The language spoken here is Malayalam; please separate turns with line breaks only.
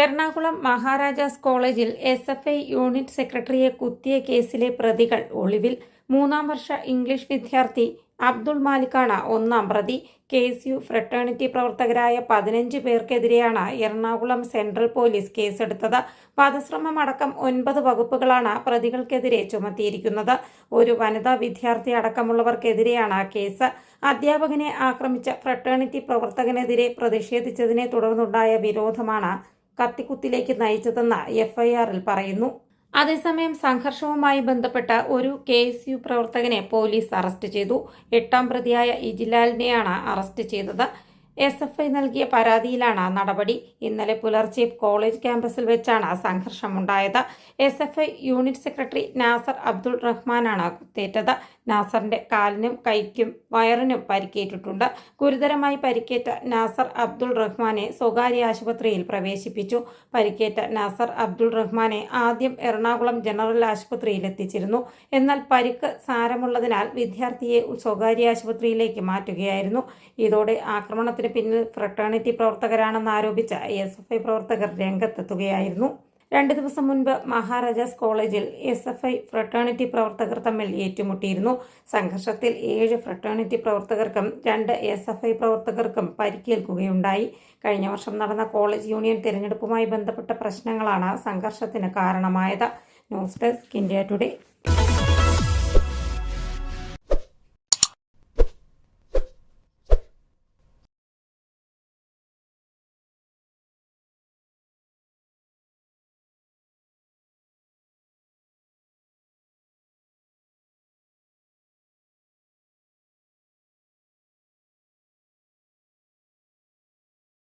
എറണാകുളം മഹാരാജാസ് കോളേജിൽ SFI യൂണിറ്റ് സെക്രട്ടറിയെ കുത്തിയ കേസിലെ പ്രതികൾ ഒളിവിൽ. 3-ാം വർഷ ഇംഗ്ലീഷ് വിദ്യാർത്ഥി അബ്ദുൾ മാലിക്കാണ് ഒന്നാം പ്രതി. KSU ഫ്രട്ടേണിറ്റി പ്രവർത്തകരായ 15 പേർക്കെതിരെയാണ് എറണാകുളം സെൻട്രൽ പോലീസ് കേസെടുത്തത്. വധശ്രമം അടക്കം 9 വകുപ്പുകളാണ് പ്രതികൾക്കെതിരെ ചുമത്തിയിരിക്കുന്നത്. ഒരു വനിതാ വിദ്യാർത്ഥി അടക്കമുള്ളവർക്കെതിരെയാണ് കേസ്. അധ്യാപകനെ ആക്രമിച്ച ഫ്രട്ടേണിറ്റി പ്രവർത്തകനെതിരെ പ്രതിഷേധിച്ചതിനെ തുടർന്നുണ്ടായ വിരോധമാണ് കത്തിക്കുത്തിലേക്ക് നയിച്ചതെന്ന് FIR-ൽ പറയുന്നു. അതേസമയം സംഘർഷവുമായി ബന്ധപ്പെട്ട ഒരു KSU പ്രവർത്തകനെ പോലീസ് അറസ്റ്റ് ചെയ്തു. 8-ാം പ്രതിയായ ഇജിലാലിനെയാണ് അറസ്റ്റ് ചെയ്തത്. SFI നൽകിയ പരാതിയിലാണ് നടപടി. ഇന്നലെ പുലർച്ചെ കോളേജ് ക്യാമ്പസിൽ വെച്ചാണ് സംഘർഷമുണ്ടായത്. SFI unit secretary Nasar Abdul റഹ്മാനാണ് കുത്തേറ്റത്. നാസറിന്റെ കാലിനും കൈക്കും വയറിനും പരിക്കേറ്റിട്ടുണ്ട്. ഗുരുതരമായി പരിക്കേറ്റ നാസർ അബ്ദുൾ റഹ്മാനെ സ്വകാര്യ ആശുപത്രിയിൽ പ്രവേശിപ്പിച്ചു. പരിക്കേറ്റ നാസർ അബ്ദുൾ റഹ്മാനെ ആദ്യം എറണാകുളം ജനറൽ ആശുപത്രിയിൽ എത്തിച്ചിരുന്നു. എന്നാൽ പരിക്ക് സാരമുള്ളതിനാൽ വിദ്യാർത്ഥിയെ സ്വകാര്യ ആശുപത്രിയിലേക്ക് മാറ്റുകയായിരുന്നു. ഇതോടെ ആക്രമണത്തിന് പിന്നിൽ ഫ്രട്ടേണിറ്റി പ്രവർത്തകരാണെന്ന് ആരോപിച്ച SFI പ്രവർത്തകർ രംഗത്തെത്തുകയായിരുന്നു. 2 ദിവസം മുൻപ് മഹാരാജാസ് കോളേജിൽ SFI ഫ്രട്ടേണിറ്റി പ്രവർത്തകർ തമ്മിൽ ഏറ്റുമുട്ടിയിരുന്നു. സംഘർഷത്തിൽ 7 ഫ്രട്ടേണിറ്റി പ്രവർത്തകർക്കും 2 SFI പ്രവർത്തകർക്കും പരിക്കേൽക്കുകയുണ്ടായി. കഴിഞ്ഞ വർഷം നടന്ന കോളേജ് യൂണിയൻ തിരഞ്ഞെടുപ്പുമായി ബന്ധപ്പെട്ട പ്രശ്നങ്ങളാണ് സംഘർഷത്തിന് കാരണമായത്. News desk India today.